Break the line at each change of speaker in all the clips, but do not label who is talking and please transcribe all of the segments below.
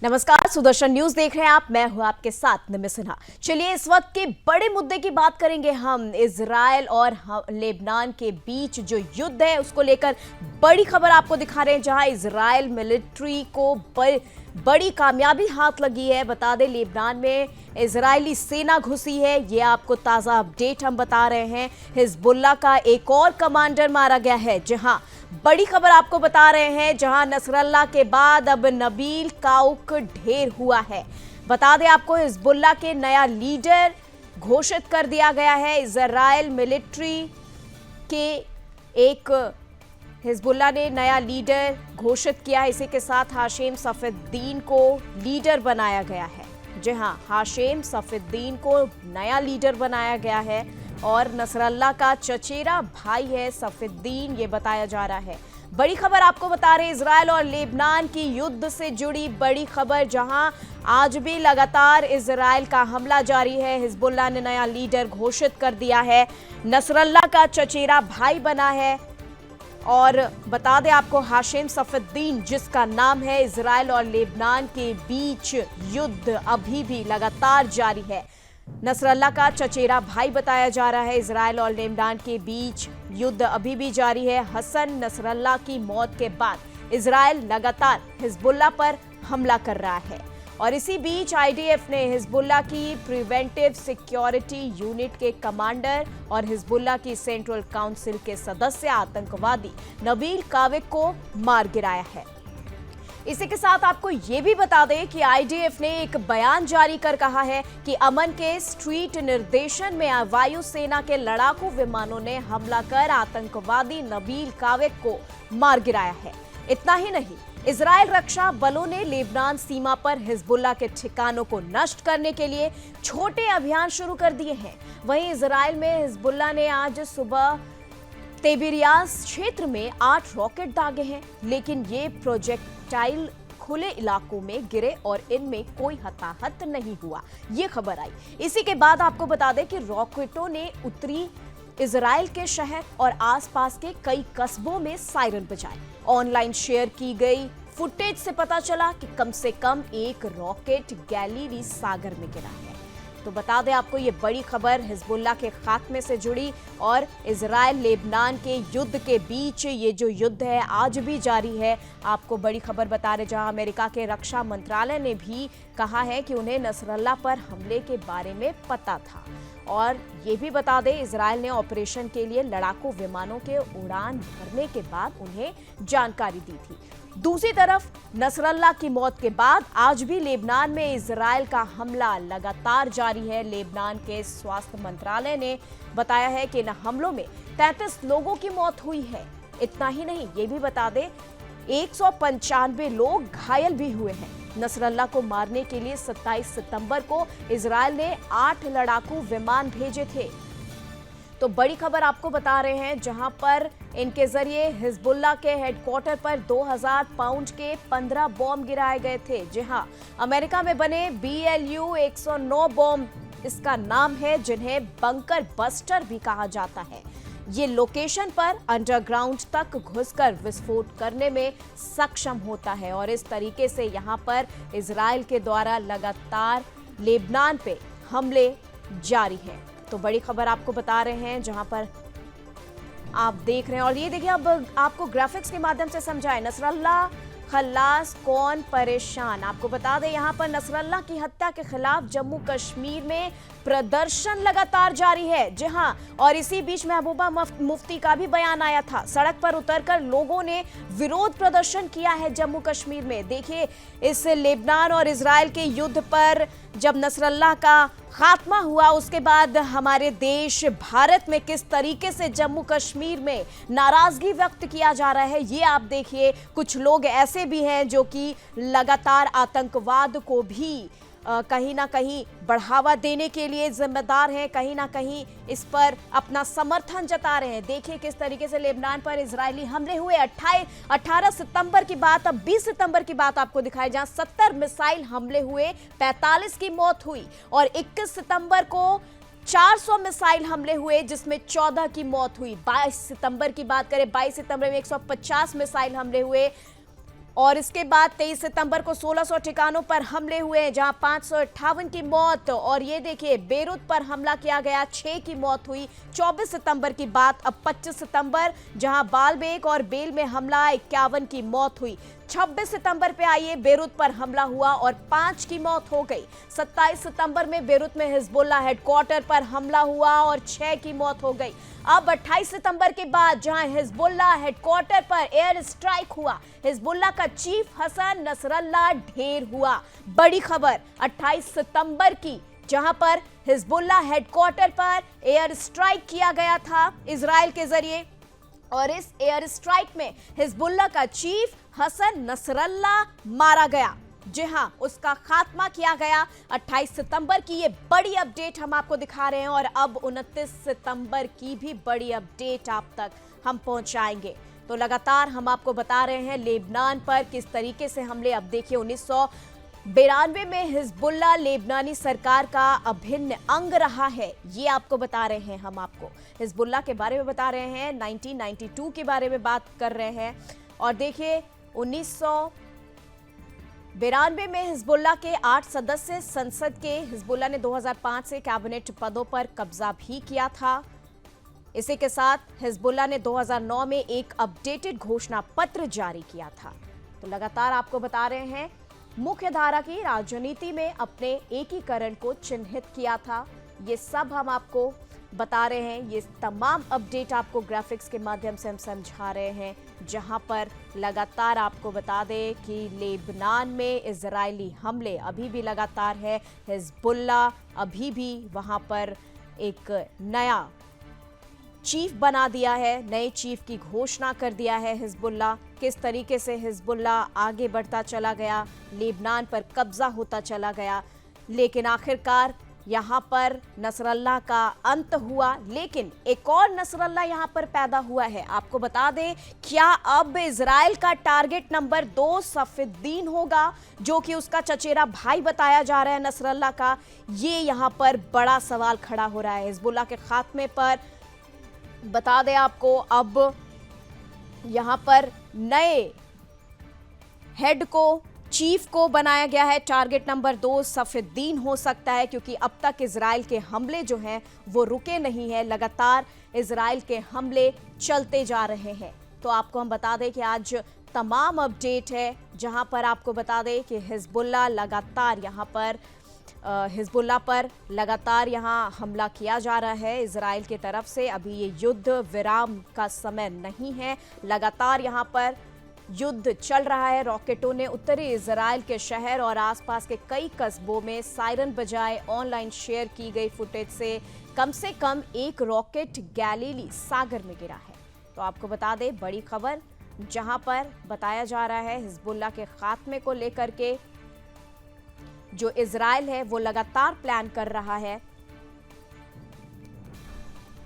नमस्कार, सुदर्शन न्यूज देख रहे हैं आप। मैं हूं आपके साथ निमि सिन्हा। चलिए इस वक्त के बड़े मुद्दे की बात करेंगे हम। इजराइल और लेबनान के बीच जो युद्ध है उसको लेकर बड़ी खबर आपको दिखा रहे हैं, जहां इजराइल मिलिट्री को बड़ी कामयाबी हाथ लगी है। बता दें, लेबनान में इजरायली सेना घुसी है। ये आपको ताजा अपडेट हम बता रहे हैं। हिजबुल्लाह का एक और कमांडर मारा गया है। जहां बड़ी खबर आपको बता रहे हैं, जहां नसरल्लाह के बाद अब नबील काउक ढेर हुआ है। बता दें आपको, हिजबुल्लाह के नया लीडर घोषित कर दिया गया है। इजराइल मिलिट्री के हिजबुल्लाह ने नया लीडर घोषित किया है। इसी के साथ हाशिम सफीउद्दीन को लीडर बनाया गया है। जी हां, हाशिम सफीउद्दीन को नया लीडर बनाया गया है और नसरल्लाह का चचेरा भाई है सफीउद्दीन, ये बताया जा रहा है। बड़ी खबर आपको बता रहे हैं, इजराइल और लेबनान की युद्ध से जुड़ी बड़ी खबर, जहां आज भी लगातार इजराइल का हमला जारी है। हिजबुल्लाह ने नया लीडर घोषित कर दिया है, नसरल्लाह का चचेरा भाई बना है। और बता दें आपको, हाशिम सफीउद्दीन जिसका नाम है। इजराइल और लेबनान के बीच युद्ध अभी भी लगातार जारी है। नसरल्लाह का चचेरा भाई बताया जा रहा है। इजराइल और लेबनान के बीच युद्ध अभी भी जारी है। हसन नसरल्लाह की मौत के बाद इजराइल लगातार हिजबुल्लाह पर हमला कर रहा है। और इसी बीच आईडीएफ ने हिजबुल्लाह की प्रिवेंटिव सिक्योरिटी यूनिट के कमांडर और हिजबुल्लाह की सेंट्रल काउंसिल के सदस्य आतंकवादी नबील काविक को मार गिराया है। इसी के साथ आपको ये भी बता दें कि आईडीएफ ने एक बयान जारी कर कहा है कि अमन के स्ट्रीट निर्देशन में वायुसेना के लड़ाकू विमानों ने हमला कर आतंकवादी नबील काविक को मार गिराया है। इतना ही नहीं, इजराइल रक्षा बलों ने लेबनान सीमा पर हिजबुल्लाह के ठिकानों को नष्ट करने के लिए छोटे अभियान शुरू कर दिए हैं। वहीं इजराइल में हिजबुल्लाह ने आज सुबह तिबिरियास क्षेत्र में 8 रॉकेट दागे हैं, लेकिन ये प्रोजेक्टाइल खुले इलाकों में गिरे और इनमें कोई हताहत नहीं हुआ, ये खबर आई। इसी के बाद आपको बता दें कि रॉकेटों ने उत्तरी इजराइल के शहर और आसपास के कई कस्बों में सायरन बजाए। ऑनलाइन शेयर की गई फुटेज से पता चला कि कम से कम एक रॉकेट गैलीली सागर में गिरा है। तो बता दें आपको, ये बड़ी खबर हिजबुल्लाह के खात्मे से जुड़ी और इजराइल लेबनान के युद्ध के बीच ये जो युद्ध है आज भी जारी है। आपको बड़ी खबर बता रहे, जहां अमेरिका के रक्षा मंत्रालय ने भी कहा है कि उन्हें नसरल्लाह पर हमले के बारे में पता था। और ये भी बता दें, इजराइल ने ऑपरेशन के लिए लड़ाकू विमानों के उड़ान भरने के बाद उन्हें जानकारी दी थी। दूसरी तरफ नसरल्लाह की मौत के बाद आज भी लेबनान में इजराइल का हमला लगातार जारी है। लेबनान के स्वास्थ्य मंत्रालय ने बताया है कि इन हमलों में 33 लोगों की मौत हुई है। इतना ही नहीं, ये भी बता दें 195 लोग घायल भी हुए हैं। नसरल्लाह को मारने के लिए 27 सितंबर को इजराइल ने 8 लड़ाकू विमान भेजे थे। तो बड़ी खबर आपको बता रहे हैं, जहां पर इनके जरिए हिजबुल्लाह के हेडक्वार्टर पर 2000 पाउंड के 15 बॉम्ब गिराए गए थे। जी हां, अमेरिका में बने BLU 109 बॉम्ब इसका नाम है, जिन्हें बंकर बस्टर भी कहा जाता है। ये लोकेशन पर अंडरग्राउंड तक घुसकर विस्फोट करने में सक्षम होता है और इस तरीके से यहां पर इजराइल के द्वारा लगातार लेबनान पे हमले जारी हैं। तो बड़ी खबर आपको बता रहे हैं, जहां पर आप देख रहे हैं। और ये देखिए, अब आपको ग्राफिक्स के माध्यम से समझाएं, नसरल्लाह खल्लास कौन परेशान। आपको बता दें, यहां पर नसरल्लाह की हत्या के खिलाफ जम्मू कश्मीर में प्रदर्शन लगातार जारी है। जी हां, और इसी बीच महबूबा मुफ्ती का भी बयान आया था। सड़क पर उतरकर लोगों ने विरोध प्रदर्शन किया है जम्मू कश्मीर में। देखिए, इस लेबनान और इजराइल के युद्ध पर जब नसरल्लाह का खात्मा हुआ, उसके बाद हमारे देश भारत में किस तरीके से जम्मू कश्मीर में नाराजगी व्यक्त किया जा रहा है, ये आप देखिए। कुछ लोग ऐसे भी हैं जो कि लगातार आतंकवाद को भी कहीं ना कहीं बढ़ावा देने के लिए जिम्मेदार हैं, कहीं ना कहीं इस पर अपना समर्थन जता रहे हैं। देखिए किस तरीके से लेबनान पर इजरायली हमले हुए। 18 सितंबर की बात, अब 20 सितंबर की बात आपको दिखाई, जहां 70 मिसाइल हमले हुए, 45 की मौत हुई। और 21 सितंबर को 400 मिसाइल हमले हुए, जिसमें 14 की मौत हुई। 22 सितंबर की बात करें, 22 सितंबर में 150 मिसाइल हमले हुए, और इसके बाद 23 सितंबर को 1600 ठिकानों पर हमले हुए जहां 558 की मौत। और ये देखिए बेरूत पर हमला किया गया, 6 की मौत हुई। 24 सितंबर की बात, अब 25 सितंबर जहां बालबेग और बेल में हमला, 51 की मौत हुई। 26 सितंबर पे आइए बेरूत पर हमला हुआ और 5 की मौत हो गई। 27 सितंबर में बेरूत में हिजबुल्लाह हेडक्वार्टर पर हमला हुआ और 6 की मौत हो गई। अब 28 सितंबर के बाद जहां हिजबुल्लाह हेडक्वार्टर पर एयर स्ट्राइक हुआ, हिजबुल्लाह का चीफ हसन नसरल्लाह ढेर हुआ। बड़ी खबर 28 सितंबर की, जहां पर हिजबुल्लाह हेडक्वार्टर पर एयर स्ट्राइक किया गया था इजराइल के जरिए और इस एयर स्ट्राइक में हिजबुल्लाह का चीफ हसन नसरल्लाह मारा गया। जी हां, उसका खात्मा किया गया। 28 सितंबर की ये बड़ी अपडेट हम आपको दिखा रहे हैं और अब 29 सितंबर की भी बड़ी अपडेट आप तक हम पहुंचाएंगे। तो लगातार हम आपको बता रहे हैं लेबनान पर किस तरीके से हमले। अब देखिए 1992 में हिजबुल्लाह लेबनानी सरकार का अभिन्न अंग रहा है, ये आपको बता रहे हैं। हम आपको हिजबुल्लाह के बारे में बता रहे हैं, 1992 के बारे में बात कर रहे हैं। और देखिए 1992 में हिजबुल्लाह के 8 सदस्य संसद के, हिजबुल्लाह ने 2005 से कैबिनेट पदों पर कब्जा भी किया था। इसी के साथ हिजबुल्लाह ने 2009 में एक अपडेटेड घोषणा पत्र जारी किया था। तो लगातार आपको बता रहे हैं मुख्य धारा की राजनीति में अपने एकीकरण को चिन्हित किया था। ये सब हम आपको बता रहे हैं। ये तमाम अपडेट आपको ग्राफिक्स के माध्यम से हम समझा रहे हैं, जहां पर लगातार आपको बता दें कि लेबनान में इजरायली हमले अभी भी लगातार है। हिजबुल्लाह अभी भी वहां पर एक नया चीफ बना दिया है, नए चीफ की घोषणा कर दिया है हिजबुल्लाह। किस तरीके से हिजबुल्लाह आगे बढ़ता चला गया, लेबनान पर कब्जा होता चला गया, लेकिन आखिरकार यहां पर नसरल्लाह का अंत हुआ। लेकिन एक और नसरल्लाह यहां पर पैदा हुआ है। आपको बता दें, क्या अब इजराइल का टारगेट नंबर 2 सफीद्दीन होगा, जो कि उसका चचेरा भाई बताया जा रहा है नसरल्लाह का? ये यहां पर बड़ा सवाल खड़ा हो रहा है। हिजबुल्लाह के खात्मे पर बता दें आपको, अब यहां पर नए हेड को, चीफ को बनाया गया है। टारगेट नंबर 2 सफीद्दीन हो सकता है, क्योंकि अब तक इजराइल के हमले जो हैं वो रुके नहीं हैं। लगातार इजराइल के हमले चलते जा रहे हैं। तो आपको हम बता दें कि आज तमाम अपडेट है, जहां पर आपको बता दें कि हिजबुल्लाह लगातार यहां पर हिजबुल्लाह पर लगातार यहां हमला किया जा रहा है इजराइल की तरफ से। अभी ये युद्ध विराम का समय नहीं है, लगातार यहां पर युद्ध चल रहा है। रॉकेटों ने उत्तरी इजराइल के शहर और आसपास के कई कस्बों में सायरन बजाए। ऑनलाइन शेयर की गई फुटेज से कम एक रॉकेट गैलीली सागर में गिरा है। तो आपको बता दें बड़ी खबर, जहां पर बताया जा रहा है हिजबुल्लाह के खात्मे को लेकर के जो इजराइल है वो लगातार प्लान कर रहा है।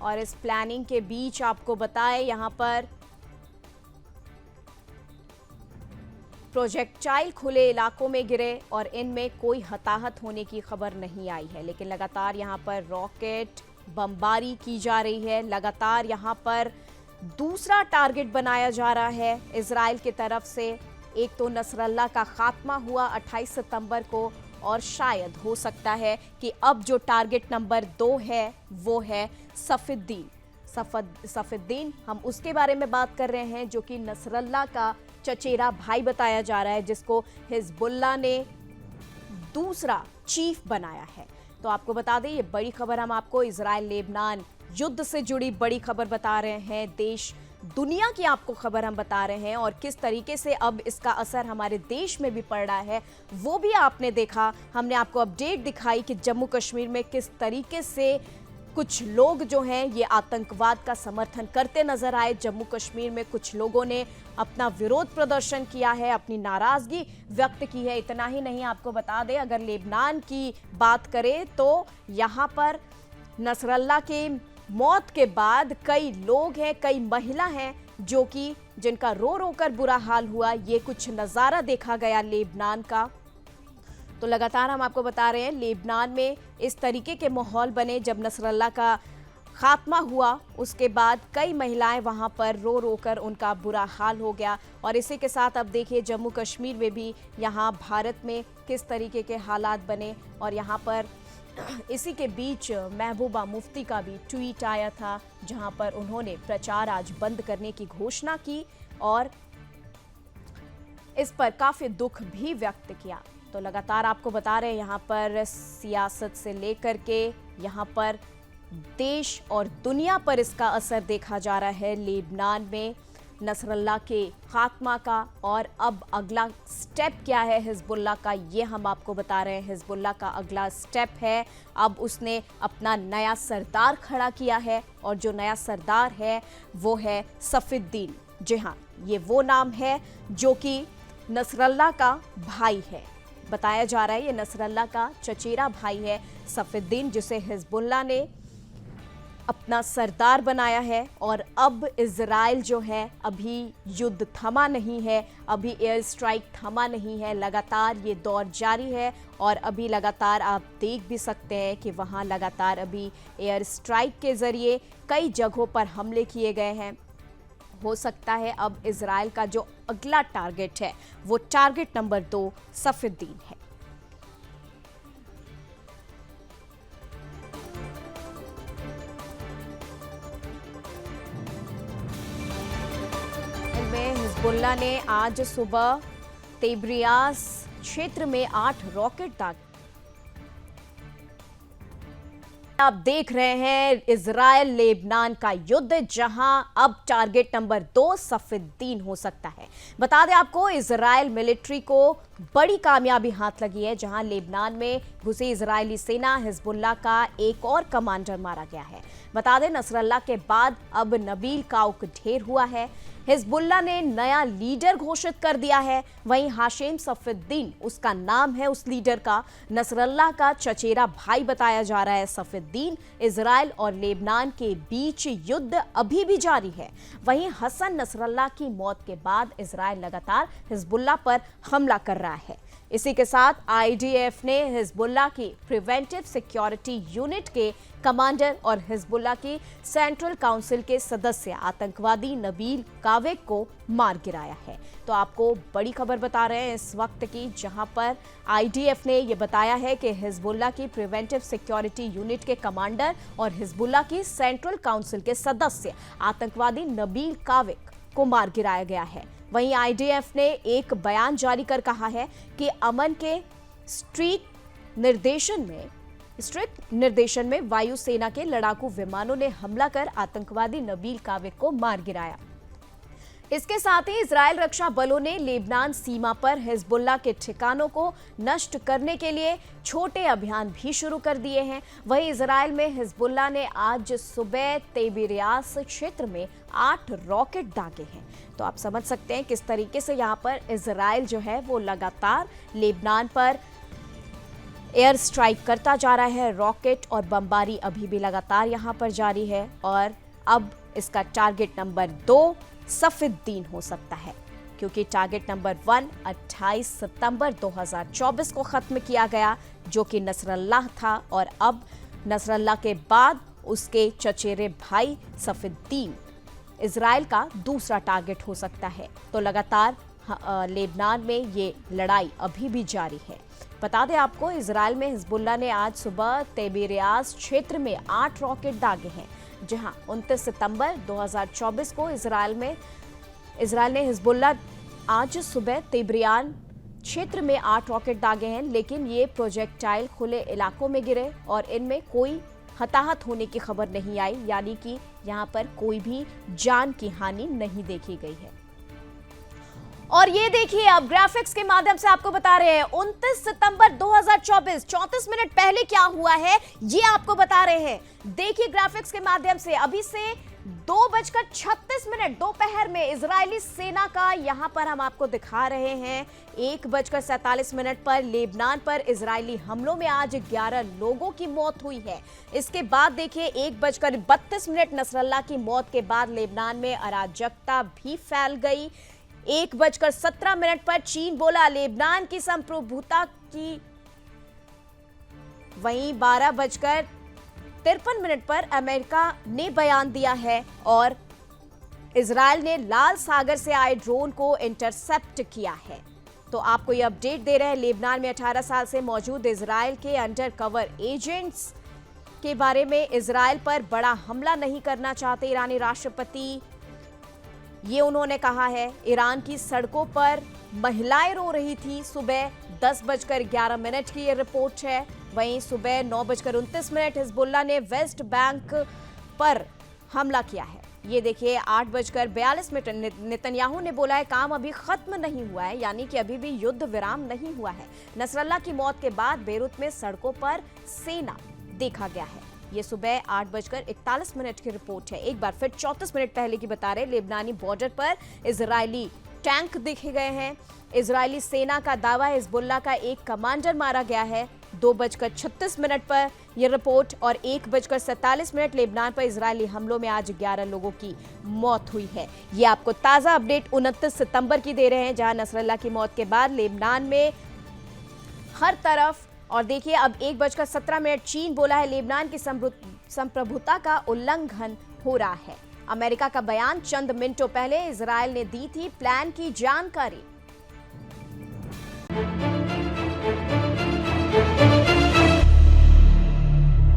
और इस प्लानिंग के बीच आपको बताएं, यहां पर प्रोजेक्टाइल खुले इलाकों में गिरे और इनमें कोई हताहत होने की खबर नहीं आई है। लेकिन लगातार यहां पर रॉकेट बमबारी की जा रही है। लगातार यहां पर दूसरा टारगेट बनाया जा रहा है इजराइल की तरफ से। एक तो नसरल्लाह का खात्मा हुआ 28 सितंबर को, और शायद हो सकता है कि अब जो टारगेट नंबर 2 है वो है सफीद्दीन। सफीद्दीन, हम उसके बारे में बात कर रहे हैं, जो कि नसरल्लाह का चचेरा भाई बताया जा रहा है, जिसको हिजबुल्लाह ने दूसरा चीफ बनाया है। तो आपको बता दें, ये बड़ी खबर हम आपको इजराइल लेबनान युद्ध से जुड़ी बड़ी खबर बता रहे हैं। देश दुनिया की आपको खबर हम बता रहे हैं और किस तरीके से अब इसका असर हमारे देश में भी पड़ रहा है वो भी आपने देखा। हमने आपको अपडेट दिखाई कि जम्मू कश्मीर में किस तरीके से कुछ लोग जो हैं ये आतंकवाद का समर्थन करते नजर आए। जम्मू कश्मीर में कुछ लोगों ने अपना विरोध प्रदर्शन किया है, अपनी नाराजगी व्यक्त की है। इतना ही नहीं, आपको बता दें, अगर लेबनान की बात करें तो यहाँ पर नसरल्लाह के मौत के बाद कई लोग हैं, कई महिला हैं जो कि जिनका रो रो कर बुरा हाल हुआ। ये कुछ नज़ारा देखा गया लेबनान का। तो लगातार हम आपको बता रहे हैं लेबनान में इस तरीके के माहौल बने जब नसरल्लाह का खात्मा हुआ उसके बाद कई महिलाएं वहां पर रो रो कर उनका बुरा हाल हो गया। और इसी के साथ अब देखिए जम्मू कश्मीर में भी यहाँ भारत में किस तरीके के हालात बने। और यहाँ पर इसी के बीच महबूबा मुफ्ती का भी ट्वीट आया था जहां पर उन्होंने प्रचार आज बंद करने की घोषणा की और इस पर काफी दुख भी व्यक्त किया। तो लगातार आपको बता रहे हैं यहाँ पर सियासत से लेकर के यहाँ पर देश और दुनिया पर इसका असर देखा जा रहा है लेबनान में नसरल्ला के खात्मा का। और अब अगला स्टेप क्या है हिजबुल्लाह का, ये हम आपको बता रहे हैं। हिजबुल्लाह का अगला स्टेप है, अब उसने अपना नया सरदार खड़ा किया है और जो नया सरदार है वो है सफीउद्दीन। जी हाँ, ये वो नाम है जो कि नसरल्ला का भाई है। बताया जा रहा है ये नसरल्ला का चचेरा भाई है सफीउद्दीन, जिसे हिजबुल्लाह ने अपना सरदार बनाया है। और अब इजराइल जो है अभी युद्ध थमा नहीं है, अभी एयर स्ट्राइक थमा नहीं है, लगातार ये दौर जारी है। और अभी लगातार आप देख भी सकते हैं कि वहाँ लगातार अभी एयर स्ट्राइक के जरिए कई जगहों पर हमले किए गए हैं। हो सकता है अब इजराइल का जो अगला टारगेट है वो टारगेट नंबर 2 सफीउद्दीन है। हिजबुल्लाह ने आज सुबह तेब्रियास क्षेत्र में 8 रॉकेट दागे। आप देख रहे हैं इजराइल लेबनान का युद्ध, जहां अब टारगेट नंबर 2 सफीउद्दीन हो सकता है। बता दें आपको इजराइल मिलिट्री को बड़ी कामयाबी हाथ लगी है, जहां लेबनान में घुसी इजरायली सेना हिजबुल्लाह का एक और कमांडर मारा गया है। बता दें नसरल्लाह के बाद अब नबील काउक ढेर हुआ है। हिजबुल्लाह ने नया लीडर घोषित कर दिया है। वहीं हाशिम सफीउद्दीन उसका नाम है उस लीडर का। नसरल्लाह का चचेरा भाई बताया जा रहा है सफीउद्दीन। इजराइल और लेबनान के बीच युद्ध अभी भी जारी है। वहीं हसन नसरल्लाह की मौत के बाद इजराइल लगातार हिजबुल्लाह पर हमला कर रहा है। इसी के साथ आईडीएफ ने हिजबुल्लाह की प्रिवेंटिव सिक्योरिटी यूनिट के कमांडर और हिजबुल्लाह की सेंट्रल काउंसिल के सदस्य आतंकवादी नबील कावेक को मार गिराया है। तो आपको बड़ी खबर बता रहे हैं इस वक्त की, जहां पर आईडीएफ ने यह बताया है कि हिजबुल्लाह की प्रिवेंटिव सिक्योरिटी यूनिट के कमांडर और हिजबुल्लाह की सेंट्रल काउंसिल के सदस्य आतंकवादी नबील कावेक को मार गिराया गया है। वहीं आईडीएफ ने एक बयान जारी कर कहा है कि अमन के स्ट्रिक्ट निर्देशन में वायुसेना के लड़ाकू विमानों ने हमला कर आतंकवादी नबील कावेक को मार गिराया। इसके साथ ही इजरायल रक्षा बलों ने लेबनान सीमा पर हिजबुल्लाह के ठिकानों को नष्ट करने के लिए छोटे अभियान भी शुरू कर दिए हैं। वहीं इजरायल में हिजबुल्लाह ने आज सुबह तेबिरियास क्षेत्र में 8 रॉकेट दागे हैं। तो आप समझ सकते हैं किस तरीके से यहाँ पर इजरायल जो है वो लगातार लेबनान पर एयर स्ट्राइक करता जा रहा है। रॉकेट और बमबारी अभी भी लगातार यहाँ पर जारी है। और अब इसका टारगेट नंबर 2 सफीउद्दीन हो सकता है, क्योंकि टारगेट नंबर 1 28 सितंबर 2024 को खत्म किया गया, जो कि नसरल्लाह था। और अब नसरल्लाह के बाद उसके चचेरे भाई सफीउद्दीन इजराइल का दूसरा टारगेट हो सकता है। तो लगातार लेबनान में ये लड़ाई अभी भी जारी है। बता दें आपको इजराइल में हिजबुल्लाह ने आज सुबह तेबिरियास क्षेत्र में 8 रॉकेट दागे हैं। जहां 29 सितंबर 2024 को इजराइल ने हिजबुल्लाह आज सुबह तेब्रियान क्षेत्र में 8 रॉकेट दागे हैं, लेकिन ये प्रोजेक्टाइल खुले इलाकों में गिरे और इनमें कोई हताहत होने की खबर नहीं आई, यानी कि यहां पर कोई भी जान की हानि नहीं देखी गई है। और ये देखिए अब ग्राफिक्स के माध्यम से आपको बता रहे हैं 29 सितंबर 2024 34 मिनट पहले क्या हुआ है ये आपको बता रहे हैं। देखिए ग्राफिक्स के माध्यम से अभी से 2:36 दोपहर में इजरायली सेना का यहां पर हम आपको दिखा रहे हैं। 1:47 पर लेबनान पर इजरायली हमलों में आज 11 लोगों की मौत हुई है। इसके बाद देखिए 1:32 नसरल्लाह की मौत के बाद लेबनान में अराजकता भी फैल गई। 1:17 पर चीन बोला लेबनान की संप्रभुता की। वहीं 12:00 53 मिनट पर अमेरिका ने बयान दिया है और इजराइल ने लाल सागर से आए ड्रोन को इंटरसेप्ट किया है। तो आपको ये अपडेट दे रहे हैं लेबनान में 18 साल से मौजूद इजराइल के अंडर कवर एजेंट्स के बारे में। इजराइल पर बड़ा हमला नहीं करना चाहते ईरानी राष्ट्रपति, ये उन्होंने कहा है। ईरान की सड़कों पर महिलाएं रो रही थी। सुबह 10:11 की ये रिपोर्ट है। वहीं सुबह 9:29 हिजबुल्लाह ने वेस्ट बैंक पर हमला किया है। ये देखिए 8:42 नेतन्याहू ने बोला है काम अभी खत्म नहीं हुआ है, यानी कि अभी भी युद्ध विराम नहीं हुआ है। नसरल्लाह की मौत के बाद बेरूत में सड़कों पर सेना देखा गया है। ये सुबह 8:41 की रिपोर्ट है। एक बार फिर 34 मिनट पहले की बता रहे, लेबनानी बॉर्डर पर इजरायली टैंक देखे गए हैं। इजरायली सेना का दावा है हिजबुल्लाह का एक कमांडर मारा गया है। 2:36 पर यह रिपोर्ट और 1:47 लेबनान पर इजरायली हमलों में आज 11 लोगों की मौत हुई है। ये आपको ताजा अपडेट 29 सितंबर की दे रहे हैं, जहां नसरल्लाह की मौत के बाद लेबनान में हर तरफ। और देखिए अब 1:17 चीन बोला है लेबनान की संप्रभुता का उल्लंघन हो रहा है। अमेरिका का बयान चंद मिनटों पहले इजरायल ने दी थी प्लान की जानकारी।